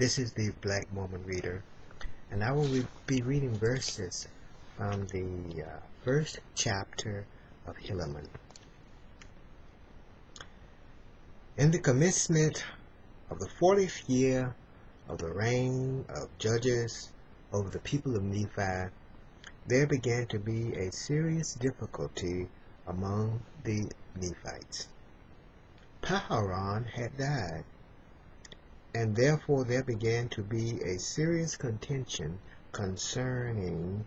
This is the Black Mormon Reader, and I will be reading verses from the first chapter of Helaman. In the commencement of the 40th year of the reign of judges over the people of Nephi, there began to be a serious difficulty among the Nephites. Paharan had died, and therefore there began to be a serious contention concerning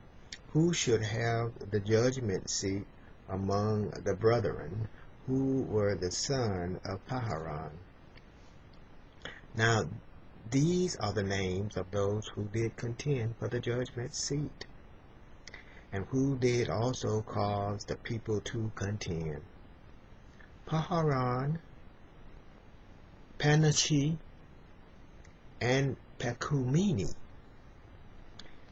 who should have the judgment seat among the brethren who were the son of Paharan. Now these are the names of those who did contend for the judgment seat, and who did also cause the people to contend: Paharan, Panachi, and Pecumini.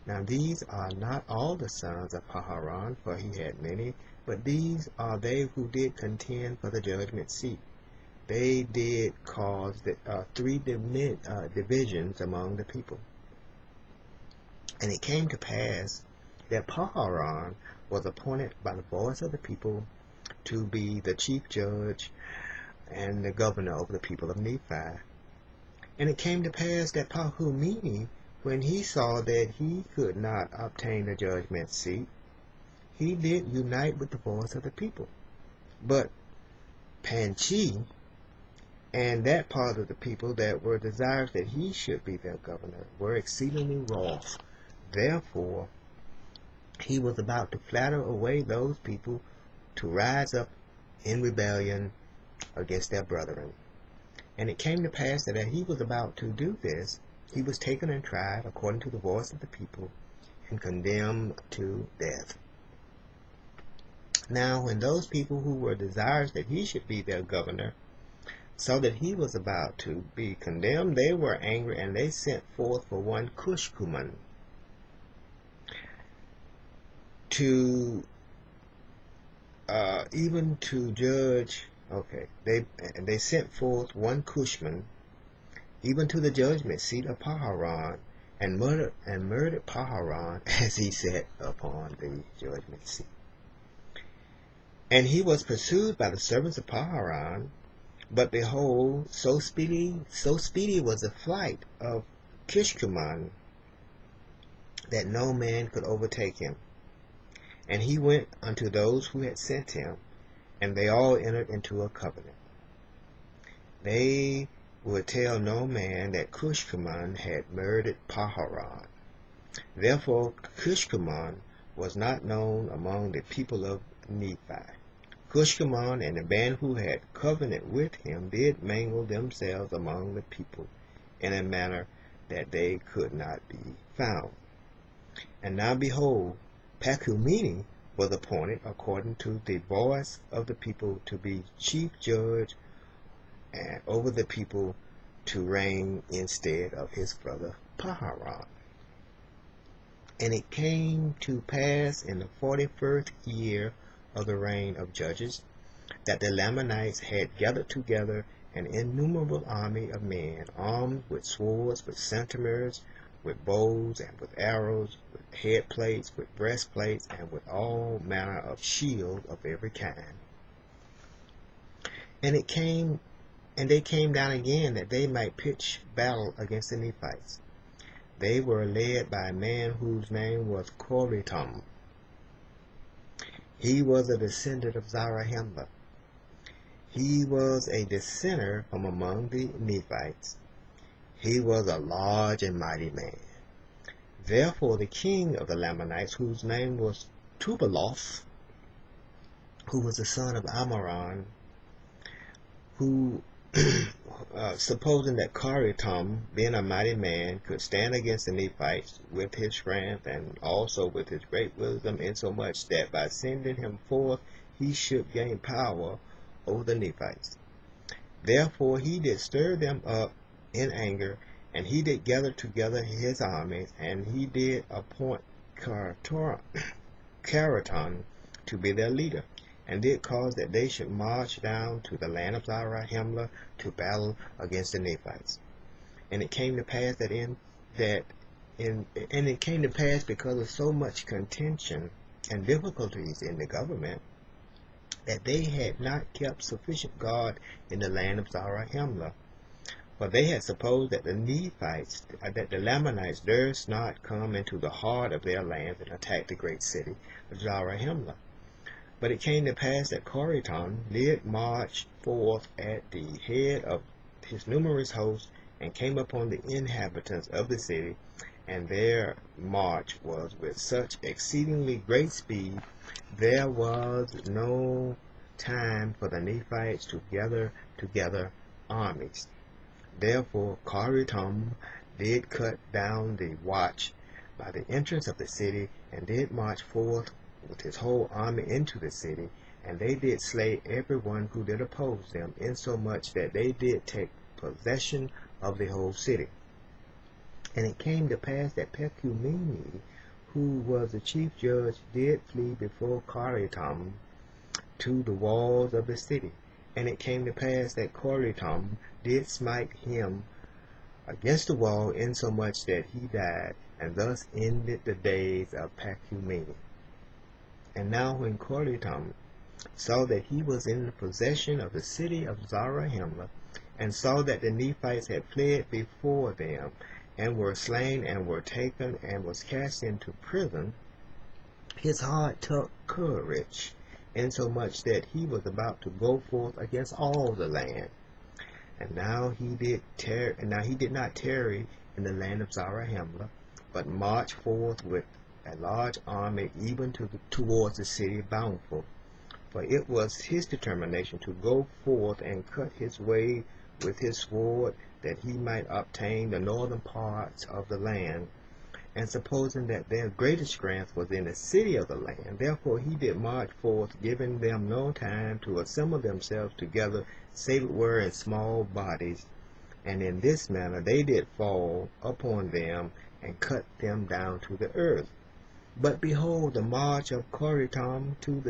Now these are not all the sons of Paharan, for he had many, but these are they who did contend for the judgment seat. They did cause three divisions among the people. And it came to pass that Paharan was appointed by the voice of the people to be the chief judge and the governor over the people of Nephi. And it came to pass that Pahumini, when he saw that he could not obtain the judgment seat, he did unite with the voice of the people. But Panchi and that part of the people that were desirous that he should be their governor were exceedingly wroth. Therefore he was about to flatter away those people to rise up in rebellion against their brethren. And it came to pass that as he was about to do this, he was taken and tried according to the voice of the people, and condemned to death. Now when those people who were desirous that he should be their governor saw that he was about to be condemned, they were angry, and they sent forth for one Cushkuman to even to judge. They sent forth one Cushman even to the judgment seat of Paharan, and murdered Paharan as he sat upon the judgment seat. And he was pursued by the servants of Paharan, but behold, so speedy was the flight of Kishkuman that no man could overtake him. And he went unto those who had sent him, and they all entered into a covenant. They would tell no man that Cushkuman had murdered Paharan. Therefore Cushkuman was not known among the people of Nephi. Cushkuman and the band who had covenant with him did mingle themselves among the people in a manner that they could not be found. And now behold, Pecumini was appointed according to the voice of the people to be chief judge and over the people, to reign instead of his brother Paharan. And it came to pass in the 41st year of the reign of judges that the Lamanites had gathered together an innumerable army of men, armed with swords, with sentinels, with bows, and with arrows, with head plates, with breastplates, and with all manner of shields of every kind. And they came down again that they might pitch battle against the Nephites. They were led by a man whose name was Coritum. He was a descendant of Zarahemla. He was a dissenter from among the Nephites. He was a large and mighty man. Therefore the king of the Lamanites, whose name was Tubaloth, who was the son of Amaran, who supposing that Coritum, being a mighty man, could stand against the Nephites with his strength and also with his great wisdom, insomuch that by sending him forth he should gain power over the Nephites. Therefore he did stir them up in anger, and he did gather together his armies, and he did appoint Caraton to be their leader, and did cause that they should march down to the land of Zarahemla to battle against the Nephites. And it came to pass it came to pass because of so much contention and difficulties in the government that they had not kept sufficient guard in the land of Zarahemla. For they had supposed that the Lamanites durst not come into the heart of their land and attack the great city of Zarahemla. But it came to pass that Coriton did march forth at the head of his numerous hosts, and came upon the inhabitants of the city, and their march was with such exceedingly great speed, there was no time for the Nephites to gather together armies. Therefore Coriton did cut down the watch by the entrance of the city, and did march forth with his whole army into the city, and they did slay every one who did oppose them, insomuch that they did take possession of the whole city. And it came to pass that Pecumeni, who was the chief judge, did flee before Coriton to the walls of the city. And it came to pass that Coriton did smite him against the wall, insomuch that he died, and thus ended the days of Pecumeni. And now when Coriton saw that he was in the possession of the city of Zarahemla, and saw that the Nephites had fled before them, and were slain, and were taken, and was cast into prison, his heart took courage, insomuch that he was about to go forth against all the land. And now he did not tarry in the land of Zarahemla, but marched forth with a large army even towards the city Bountiful. For it was his determination to go forth and cut his way with his sword, that he might obtain the northern parts of the land. And supposing that their greatest strength was in the city of the land, therefore he did march forth, giving them no time to assemble themselves together, save it were in small bodies. And in this manner they did fall upon them, and cut them down to the earth. But behold, the march of Coriton through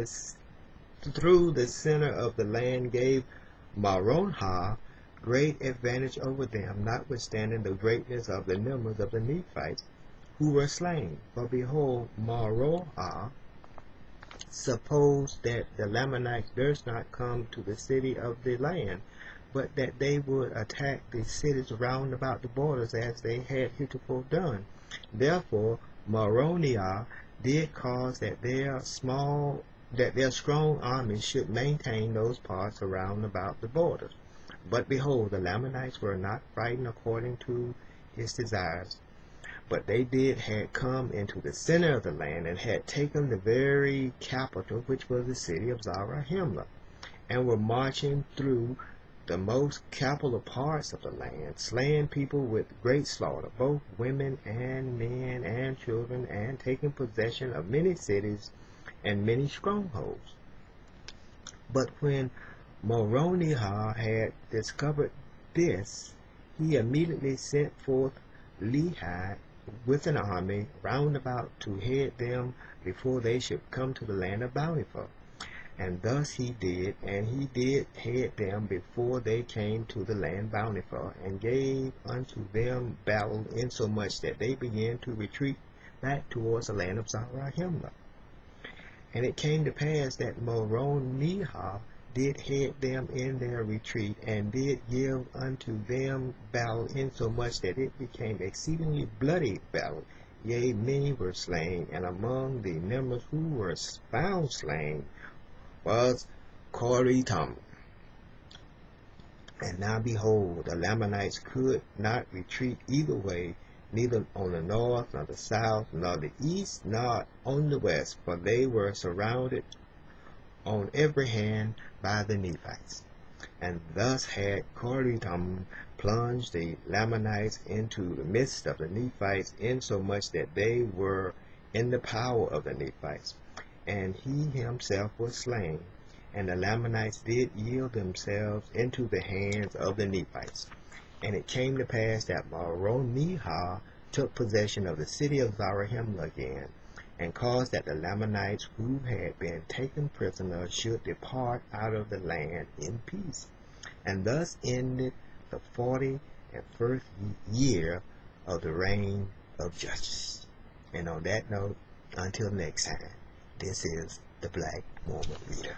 the center of the land gave Maronha great advantage over them, notwithstanding the greatness of the numbers of the Nephites who were slain. For behold, Maronha supposed that the Lamanites durst not come to the city of the land, but that they would attack the cities round about the borders, as they had heretofore done. Therefore Maronha did cause that their strong armies should maintain those parts around about the borders. But behold, the Lamanites were not frightened according to his desires, but they had come into the center of the land, and had taken the very capital, which was the city of Zarahemla, and were marching through the most capital parts of the land, slaying people with great slaughter, both women and men and children, and taking possession of many cities and many strongholds. But when Moronihah had discovered this, he immediately sent forth Lehi with an army round about to head them before they should come to the land of Bountiful. And thus he did, and he did head them before they came to the land Bountiful, and gave unto them battle, insomuch that they began to retreat back towards the land of Zarahemla. And it came to pass that Moronihah did head them in their retreat, and did give unto them battle, insomuch that it became exceedingly bloody battle. Yea, many were slain, and among the numbers who were found slain was Coriton. And now behold, the Lamanites could not retreat either way, neither on the north, nor the south, nor the east, nor on the west, for they were surrounded on every hand by the Nephites. And thus had Coriton plunged the Lamanites into the midst of the Nephites, insomuch that they were in the power of the Nephites. And he himself was slain, and the Lamanites did yield themselves into the hands of the Nephites. And it came to pass that Moronihah took possession of the city of Zarahemla again, and caused that the Lamanites who had been taken prisoners should depart out of the land in peace. And thus ended the 40 and first year of the reign of Judges. And on that note, until next time, this is the Black Mormon Reader.